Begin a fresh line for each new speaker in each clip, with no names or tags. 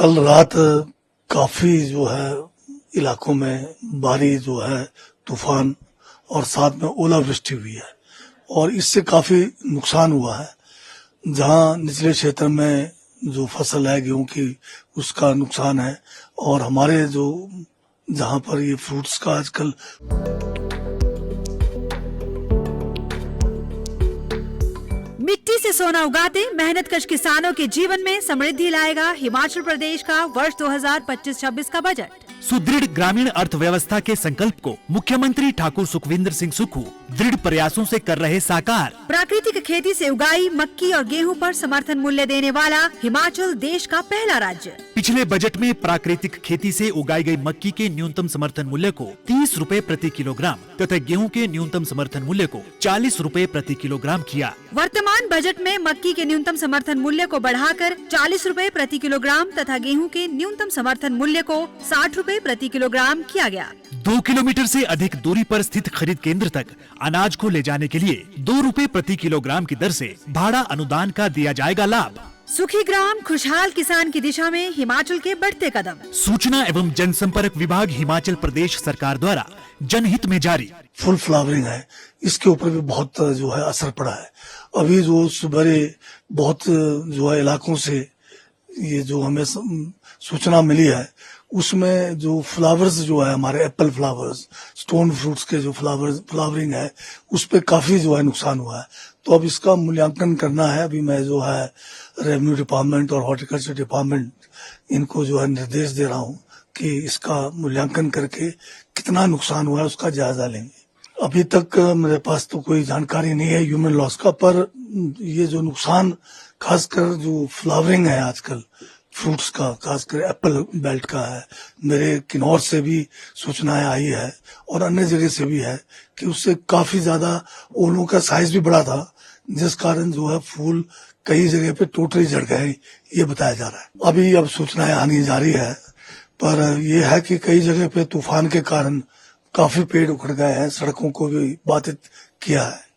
कल रात काफी जो है इलाकों में भारी जो है तूफान और साथ में ओलावृष्टि हुई है और इससे काफी नुकसान हुआ है। जहां निचले क्षेत्र में जो फसल है गेहूं की उसका नुकसान है और हमारे जो जहां पर ये फ्रूट्स का आजकल
मिट्टी से सोना उगाते मेहनतकश किसानों के जीवन में समृद्धि लाएगा हिमाचल प्रदेश का वर्ष 2025-26 का बजट।
सुदृढ़ ग्रामीण अर्थव्यवस्था के संकल्प को मुख्यमंत्री ठाकुर सुखविंदर सिंह सुक्खू दृढ़ प्रयासों से कर रहे साकार।
प्राकृतिक खेती से उगाई मक्की और गेहूं पर समर्थन मूल्य देने वाला हिमाचल देश का पहला राज्य।
पिछले बजट में प्राकृतिक खेती से उगाई गई मक्की के न्यूनतम समर्थन मूल्य को 30 रुपए प्रति किलोग्राम तथा गेहूं के न्यूनतम समर्थन मूल्य को 40 रुपए प्रति किलोग्राम किया।
वर्तमान बजट में मक्की के न्यूनतम समर्थन मूल्य को बढ़ाकर 40 रुपए प्रति किलोग्राम तथा गेहूं के न्यूनतम समर्थन मूल्य को 60 रुपए प्रति किलोग्राम किया गया।
2 किलोमीटर से अधिक दूरी पर स्थित खरीद केंद्र तक अनाज को ले जाने के लिए 2 रुपए प्रति किलोग्राम की दर से भाड़ा अनुदान का दिया जाएगा लाभ।
सुखी ग्राम खुशहाल किसान की दिशा में हिमाचल के बढ़ते कदम।
सूचना एवं जनसंपर्क विभाग हिमाचल प्रदेश सरकार द्वारा जनहित में जारी।
फुल फ्लावरिंग है, इसके ऊपर भी बहुत जो है असर पड़ा है। अभी जो सुबह बहुत जो है इलाकों से ये जो हमें सूचना मिली है उसमें जो फ्लावर्स जो है हमारे एप्पल फ्लावर्स, स्टोन फ्रूट्स के जो फ्लावरिंग है उस पे काफी जो है नुकसान हुआ है। तो अब इसका मूल्यांकन करना है। अभी मैं जो है रेवेन्यू डिपार्टमेंट और हॉर्टिकल्चर डिपार्टमेंट इनको जो है निर्देश दे रहा हूँ कि इसका मूल्यांकन करके कितना नुकसान हुआ है उसका जायजा लेंगे। अभी तक मेरे पास तो कोई जानकारी नहीं है ह्यूमन लॉस का, पर ये जो नुकसान खासकर जो फ्लावरिंग है आजकल फ्रूट्स का, खासकर एप्पल बेल्ट का है, मेरे किन्नौर से भी सूचनाएं आई है और अन्य जगह से भी है कि उससे काफी ज्यादा ओलों का साइज भी बड़ा था, जिस कारण जो है फूल कई जगह पे टोटली झड़ गए, ये बताया जा रहा है। अभी अब सूचनाएं आनी जारी है, पर यह है कि कई जगह पे तूफान के कारण काफी पेड़ उखड़ गए हैं, सड़कों को भी बाधित किया है।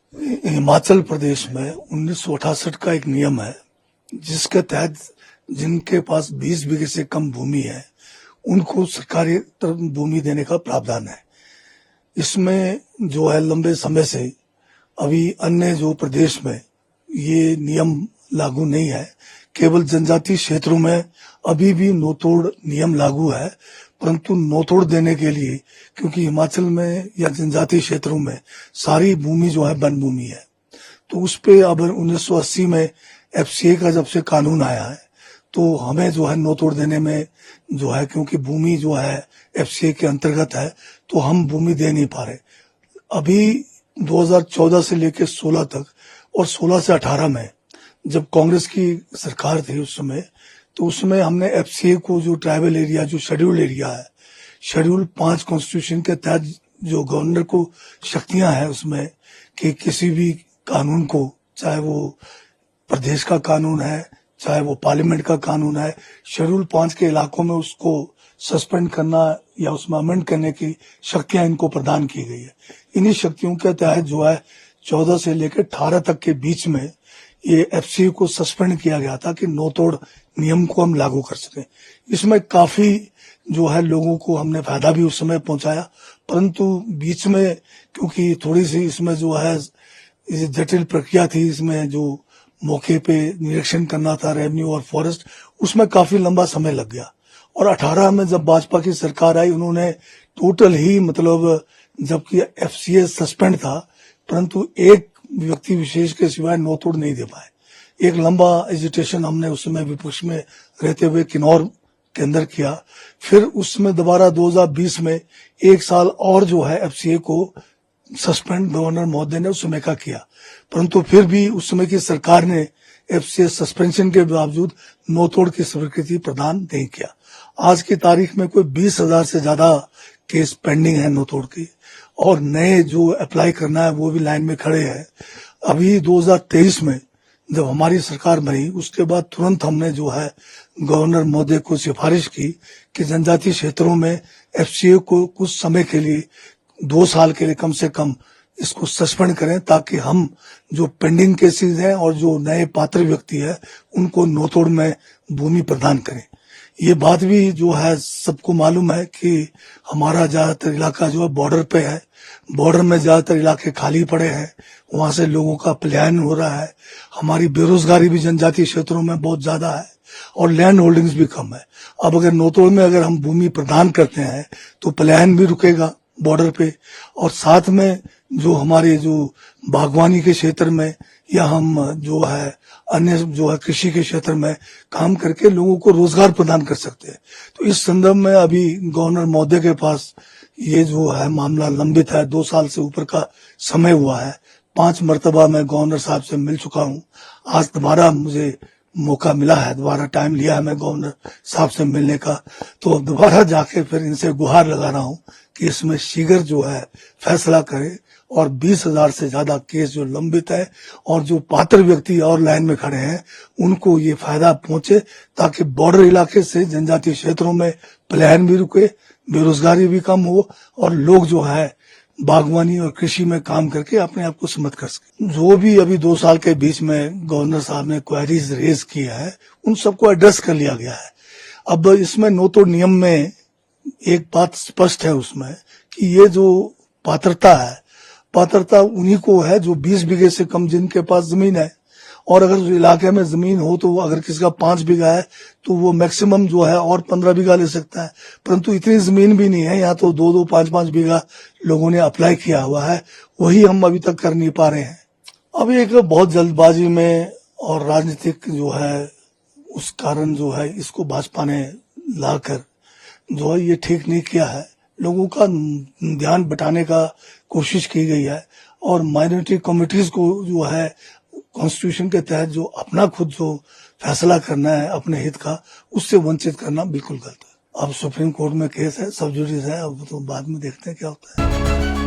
हिमाचल प्रदेश में 1968 का एक नियम है जिसके तहत जिनके पास 20 बीघे से कम भूमि है उनको सरकारी भूमि देने का प्रावधान है। इसमें जो है लंबे समय से अभी अन्य जो प्रदेश में ये नियम लागू नहीं है, केवल जनजातीय क्षेत्रों में अभी भी नोतोड़ नियम लागू है। परंतु नोतोड़ देने के लिए, क्योंकि हिमाचल में या जनजातीय क्षेत्रों में सारी भूमि जो है वन भूमि है, तो उस पे अब 1980 में एफसीए का जब से कानून आया है तो हमें जो है नोतोड़ देने में जो है, क्योंकि भूमि जो है एफसीए के अंतर्गत है तो हम भूमि दे नहीं पा रहे। अभी 2014 से लेकर 16 तक और 16 से 18 में जब कांग्रेस की सरकार थी उस समय, तो उसमें हमने एफसीए को जो ट्राइबल एरिया, जो शेड्यूल एरिया है, शेड्यूल 5 कॉन्स्टिट्यूशन के तहत जो गवर्नर को शक्तियां हैं उसमें कि किसी भी कानून को, चाहे वो प्रदेश का कानून है चाहे वो पार्लियामेंट का कानून है, शेड्यूल 5 के इलाकों में उसको सस्पेंड करना या उसमें अमेंड करने की शक्तियां इनको प्रदान की गई है। इन्हीं शक्तियों के तहत जो है 14 से लेकर 18 तक के बीच में ये एफसीए को सस्पेंड किया गया था कि नोतोड़ नियम को हम लागू कर सकें। इसमें काफी जो है लोगों को हमने फायदा भी उस समय पहुंचाया, परंतु बीच में क्योंकि थोड़ी सी इसमें जो है जटिल प्रक्रिया थी, इसमें जो मौके पे निरीक्षण करना था रेवेन्यू और फॉरेस्ट, उसमें काफी लंबा समय लग गया। और 18 में जब भाजपा की सरकार आई उन्होंने टोटल ही मतलब, जबकि एफसीए सस्पेंड था, परंतु एक व्यक्ति विशेष के सिवाय नोतोड़ नहीं दे पाए। एक लंबा एजिटेशन हमने उस समय विपक्ष में रहते हुए किन्नौर के अंदर किया। फिर उसमें दोबारा 2020 में 1 साल और जो है एफसीए को सस्पेंड गवर्नर महोदय ने उस समय का किया, परंतु फिर भी उस समय की सरकार ने एफसीए सस्पेंशन के बावजूद नोतोड़ की स्वीकृति प्रदान नहीं किया। आज की तारीख में कोई 20,000 से ज्यादा केस पेंडिंग है नोतोड़ की, और नए जो अप्लाई करना है वो भी लाइन में खड़े हैं। अभी 2023 में जब हमारी सरकार बनी उसके बाद तुरंत हमने जो है गवर्नर महोदय को सिफारिश की कि जनजातीय क्षेत्रों में एफसीए को कुछ समय के लिए 2 साल के लिए कम से कम इसको सस्पेंड करें, ताकि हम जो पेंडिंग केसेस हैं और जो नए पात्र व्यक्ति है उनको नोतोड़ में भूमि प्रदान करें। ये बात भी जो है सबको मालूम है कि हमारा ज्यादातर इलाका जो है बॉर्डर पे है, बॉर्डर में ज्यादातर इलाके खाली पड़े हैं, वहां से लोगों का पलायन हो रहा है। हमारी बेरोजगारी भी जनजातीय क्षेत्रों में बहुत ज्यादा है और लैंड होल्डिंग्स भी कम है। अब अगर नौतोड़ में अगर हम भूमि प्रदान करते हैं तो पलायन भी रुकेगा बॉर्डर पे, और साथ में जो हमारे जो बागवानी के क्षेत्र में या हम जो है अन्य जो है कृषि के क्षेत्र में काम करके लोगों को रोजगार प्रदान कर सकते हैं। तो इस संदर्भ में अभी गवर्नर महोदय के पास ये जो है मामला लंबित है, 2 साल से ऊपर का समय हुआ है। 5 मर्तबा मैं गवर्नर साहब से मिल चुका हूँ। आज दोबारा मुझे मौका मिला है, दोबारा टाइम लिया है मैं गवर्नर साहब से मिलने का, तो दोबारा जाके फिर इनसे गुहार लगा रहा हूँ कि इसमें शीघ्र जो है फैसला करे और 20,000 से ज्यादा केस जो लंबित है और जो पात्र व्यक्ति और लाइन में खड़े हैं उनको ये फायदा पहुंचे, ताकि बॉर्डर इलाके से जनजातीय क्षेत्रों में पलायन भी रुके, बेरोजगारी भी कम हो और लोग जो है बागवानी और कृषि में काम करके अपने आप को समर्थ कर सके। जो भी अभी 2 साल के बीच में गवर्नर साहब ने क्वेरीज रेज किया है उन सबको एड्रेस कर लिया गया है। अब इसमें नौतोड़ नियम में एक बात स्पष्ट है उसमें कि ये जो पात्रता है, पात्रता उन्हीं को है जो 20 बीघे से कम जिनके पास जमीन है, और अगर उस इलाके में जमीन हो तो अगर किसी का 5 बीघा है तो वो मैक्सिमम जो है और 15 बीघा ले सकता है, परंतु इतनी जमीन भी नहीं है। यहाँ तो 2-2, 5-5 बीघा लोगों ने अप्लाई किया हुआ है, वही हम अभी तक कर नहीं पा रहे हैं। अब एक बहुत जल्दबाजी में और राजनीतिक जो है उस कारण जो है इसको भाजपा ने लाकर जो है ये ठीक नहीं किया है। लोगों का ध्यान बटाने का कोशिश की गई है और माइनॉरिटी कमिटीज को जो है कॉन्स्टिट्यूशन के तहत जो अपना खुद जो फैसला करना है अपने हित का, उससे वंचित करना बिल्कुल गलत है। अब सुप्रीम कोर्ट में केस है, सब जुडिस है, अब तो बाद में देखते हैं क्या होता है।